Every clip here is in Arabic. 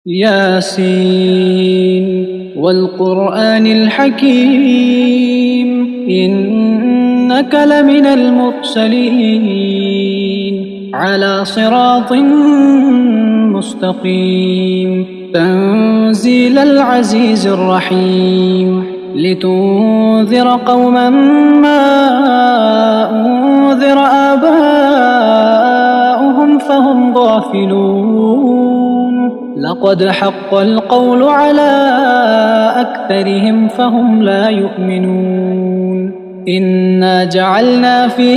ياسين والقرآن الحكيم إنك لمن المرسلين على صراط مستقيم تنزيل العزيز الرحيم لتنذر قوما ما أنذر آباؤهم فهم غافلون لقد حق القول على أكثرهم فهم لا يؤمنون إنا جعلنا في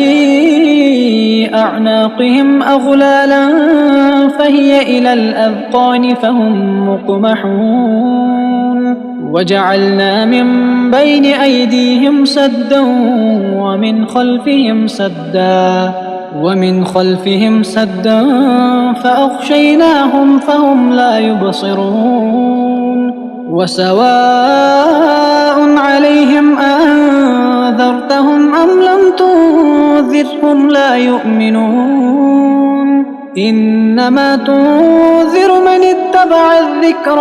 أعناقهم أغلالا فهي إلى الأذقان فهم مقمحون وجعلنا من بين أيديهم سدا ومن خلفهم سدا فأغشيناهم فهم لا يبصرون وسواء عليهم أنذرتهم أم لم تنذرهم لا يؤمنون إنما تنذر من اتبع الذكر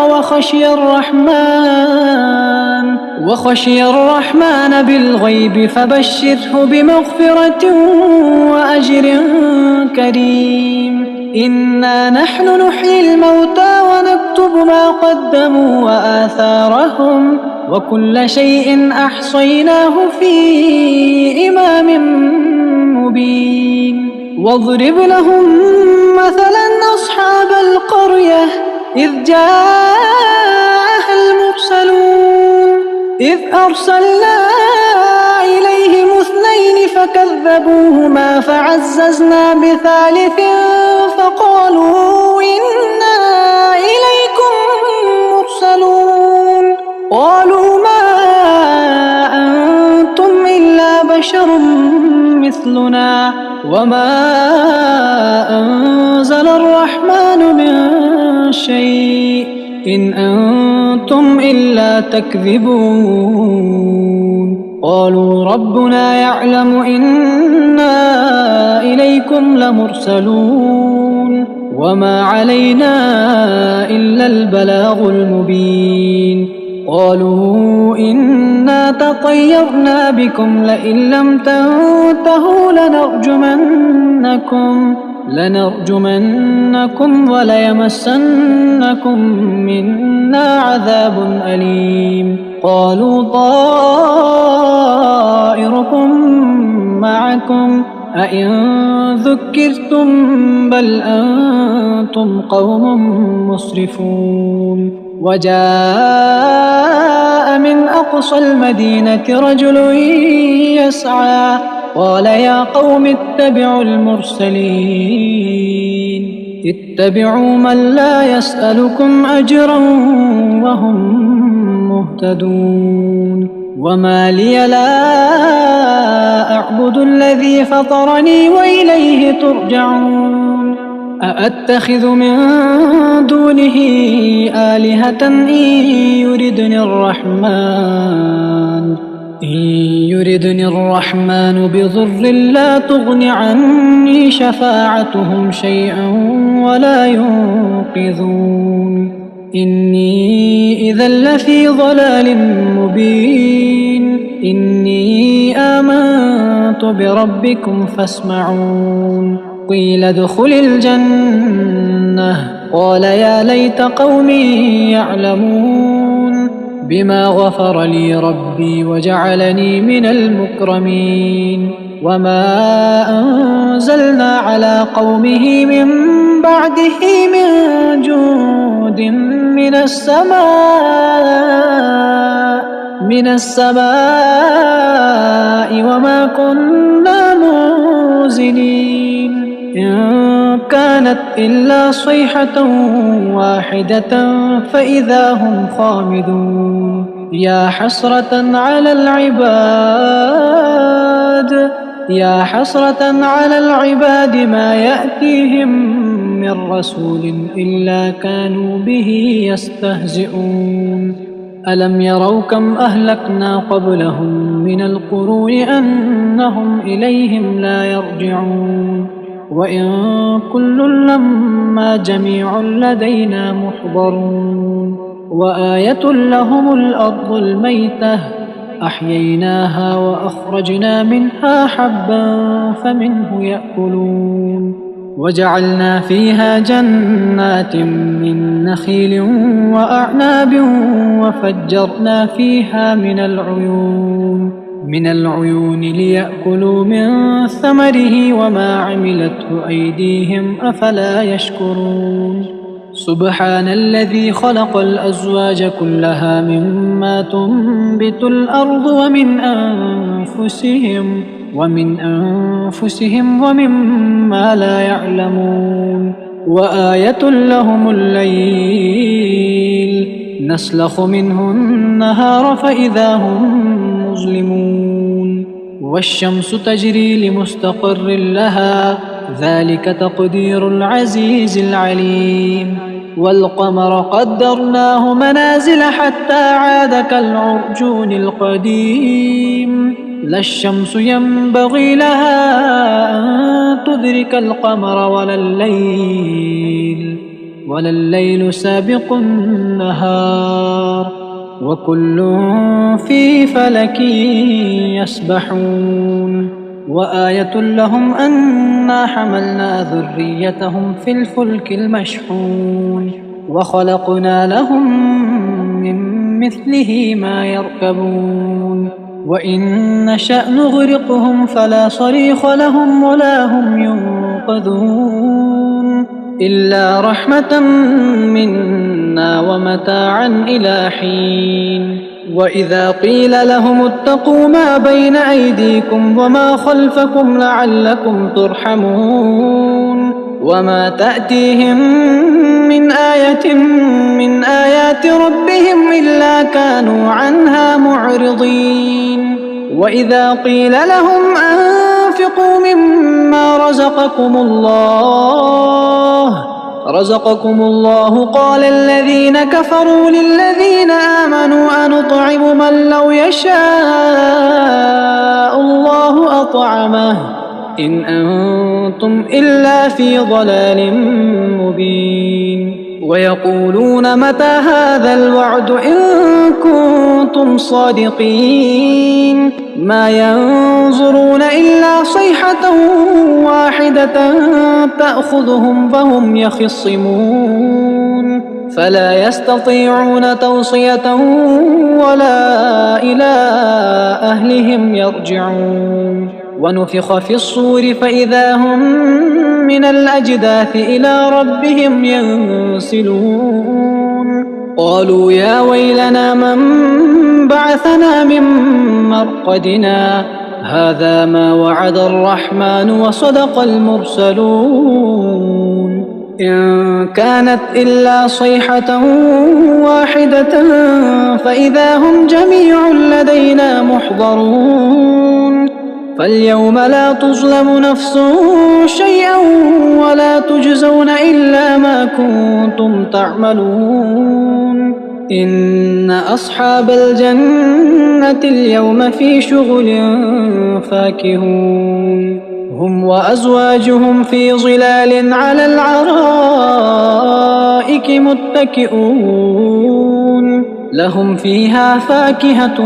وخشي الرحمن بالغيب فبشره بمغفرة وأجر كريم إنا نحن نحيي الموتى ونكتب ما قدموا وآثارهم وكل شيء أحصيناه في إمام مبين واضرب لهم مثلا أصحاب القرية إذ جاءها المرسلون إذ أرسلنا إليهم 2 فكذبوهما فعززنا بثالث فقالوا إنا إليكم مرسلون قالوا ما أنتم إلا بشر مثلنا وما أنزل الرحمن من شيء إن أنتم إلا تكذبون قالوا ربنا يعلم إنا إليكم لمرسلون وما علينا إلا البلاغ المبين قالوا إنا تطيرنا بكم لئن لم تنتهوا لنرجمنكم وليمسنكم منا عذاب أليم قالوا طائركم معكم أئن ذكرتم بل أنتم قوم مسرفون وجاء من أقصى المدينة رجل يسعى قال يا قوم اتبعوا المرسلين اتبعوا من لا يسألكم أجرا وهم مهتدون وما لي لا أعبد الذي فطرني وإليه ترجعون أأتخذ من دونه آلهة إن يردني الرحمن بضر لا تغن عني شفاعتهم شيئا ولا ينقذون إني إذا لفي ضلال مبين إني آمنت بربكم فاسمعون قيل ادخل الجنة قال يا ليت قومي يعلمون بما غفر لي ربي وجعلني من المكرمين وما أنزلنا على قومه من بعده من جند من السماء وما كنا منزلين إن كانت إلا صيحة واحدة فإذا هم خامدون يا حسرة على العباد ما يأتيهم من رسول إلا كانوا به يستهزئون ألم يروا كم أهلكنا قبلهم من القرون أنهم إليهم لا يرجعون وإن كل لما جميع لدينا محضرون وآية لهم الأرض الميتة أحييناها وأخرجنا منها حبا فمنه يأكلون وجعلنا فيها جنات من نخيل وأعناب وفجرنا فيها من العيون ليأكلوا من ثمره وما عملته أيديهم أفلا يشكرون سبحان الذي خلق الأزواج كلها مما تنبت الأرض ومن أنفسهم ومما لا يعلمون وآية لهم الليل نسلخ منه النهار فإذا هم مظلمون والشمس تجري لمستقر لها ذلك تقدير العزيز العليم والقمر قدرناه منازل حتى عاد كالعرجون القديم لا الشمس ينبغي لها أن تدرك القمر ولا الليل سابق النهار وكل في فلك يسبحون وآية لهم أنا حملنا ذريتهم في الفلك المشحون وخلقنا لهم من مثله ما يركبون وإن نشأ نغرقهم فلا صريخ لهم ولا هم ينقذون إلا رحمة منا ومتاعا إلى حين وإذا قيل لهم اتقوا ما بين أيديكم وما خلفكم لعلكم ترحمون وما تأتيهم من آية من آيات ربهم إلا كانوا عنها معرضين وإذا قيل لهم أنفقوا مما رزقكم الله قال الذين كفروا للذين آمنوا أنطعم من لو يشاء الله أطعمه إن أنتم إلا في ضلال مبين ويقولون متى هذا الوعد إن كنتم صادقين ما ينظرون إلا صيحة واحدة تأخذهم فهم يخصمون فلا يستطيعون توصية ولا إلى أهلهم يرجعون ونفخ في الصور فإذا هم من الأجداث إلى ربهم ينسلون قالوا يا ويلنا من بعثنا من مرقدنا هذا ما وعد الرحمن وصدق المرسلون إن كانت إلا صيحة واحدة فإذا هم جميع لدينا محضرون فاليوم لا تظلم نفس شيئا ولا تجزون إلا ما كنتم تعملون إن أصحاب الجنة اليوم في شغل فاكهون هم وأزواجهم في ظلال على الأرائك متكئون لهم فيها فاكهة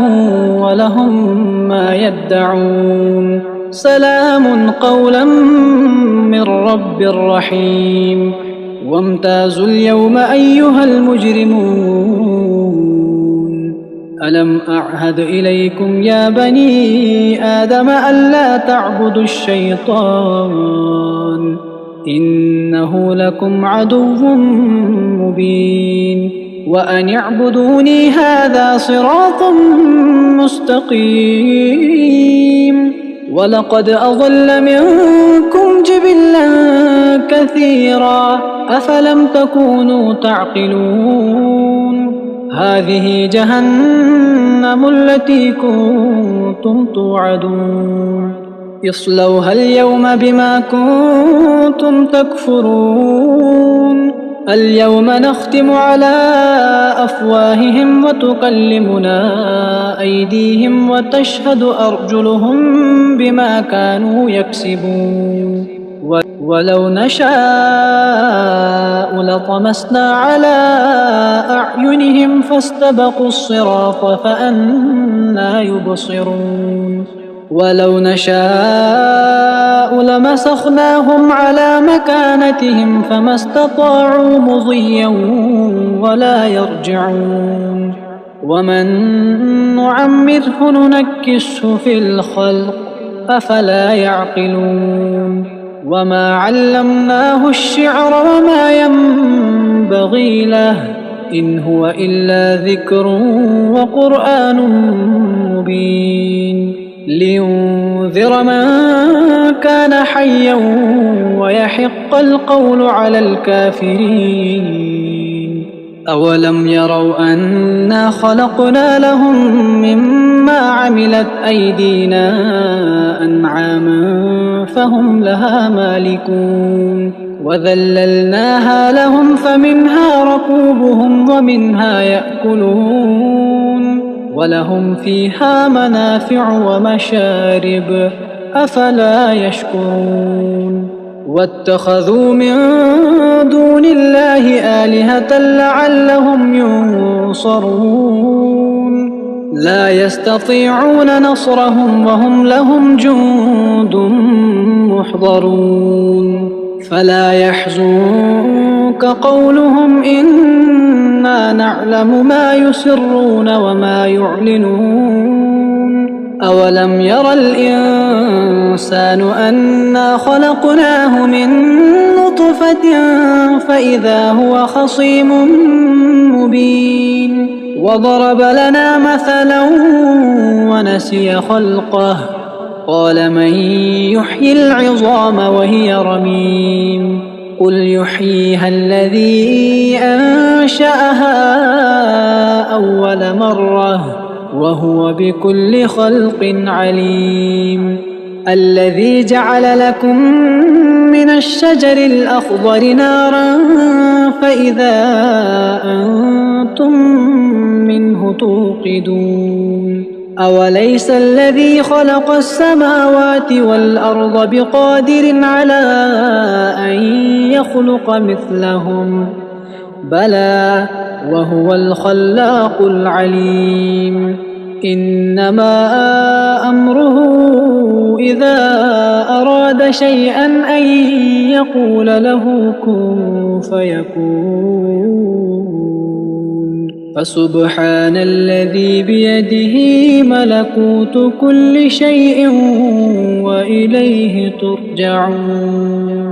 ولهم ما يدعون سلام قولا من رب رحيم وامتازوا اليوم أيها المجرمون ألم أعهد إليكم يا بني آدم ألا تعبدوا الشيطان إنه لكم عدو مبين وأن اعبدوني هذا صراط مستقيم ولقد أضل منكم جبلا كثيرا أفلم تكونوا تعقلون هذه جهنم التي كنتم توعدون اصلوها اليوم بما كنتم تكفرون اليوم نختم على أفواههم وتكلمنا أيديهم وتشهد أرجلهم بما كانوا يكسبون ولو نشاء لطمسنا على أعينهم فاستبقوا الصراط فأنى يبصرون ولو نشاء لمسخناهم على مكانتهم فما استطاعوا مضيا ولا يرجعون ومن نعمره ننكسه في الخلق أفلا يعقلون وما علمناه الشعر وما ينبغي له إن هو إلا ذكر وقرآن مبين لينذر من كان حيا ويحق القول على الكافرين أولم يروا أنا خلقنا لهم مما عملت أيدينا أنعاما فهم لها مالكون وذللناها لهم فمنها ركوبهم ومنها يأكلون ولهم فيها منافع ومشارب أفلا يشكرون واتخذوا من دون الله آلهة لعلهم ينصرون لا يستطيعون نصرهم وهم لهم جند محضرون فلا يحزنك قولهم إنا نعلم ما يسرون وما يعلنون أولم ير الإنسان أنا خلقناه من نطفة فإذا هو خصيم مبين وضرب لنا مثلا ونسي خلقه قال من يحيي العظام وهي رميم قل يحييها الذي أنشأها أول مرة وهو بكل خلق عليم الذي جعل لكم من الشجر الأخضر نارا فإذا أنتم منه توقدون أوليس الذي خلق السماوات والأرض بقادر على أن يخلق مثلهم بلى وهو الخلاق العليم إنما أمره إذا أراد شيئا أن يقول له كن فيكون فسبحان الذي بيده ملكوت كل شيء وإليه ترجعون